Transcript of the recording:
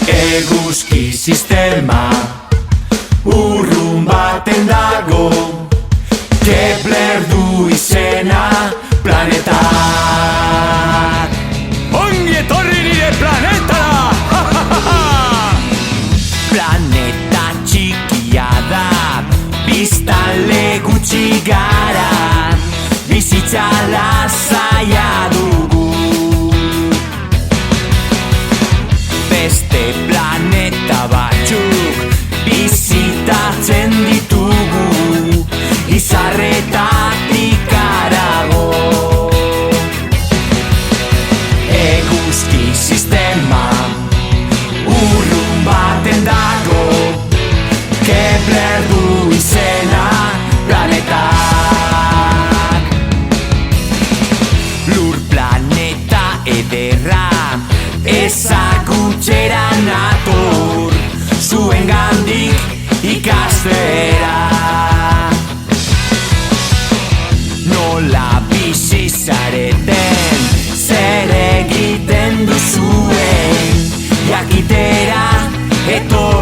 Eguzki sistema urrun baten dago, Kepler du izena planetak. Ongi etorri nire planetara! Planeta txikia da, biztanle gutxi gara, bizitza lasaia dugu. Beste planeta batzuk bizitatzen ditugu, izarretatik harago. Eguzki sistema urrun baten dago, Kepler du izena planetak. Lur planeta ederra ezagutzera nator, zuengandik ikastera. Nola bizi zareten, zer egiten duzuen, jakitera etorri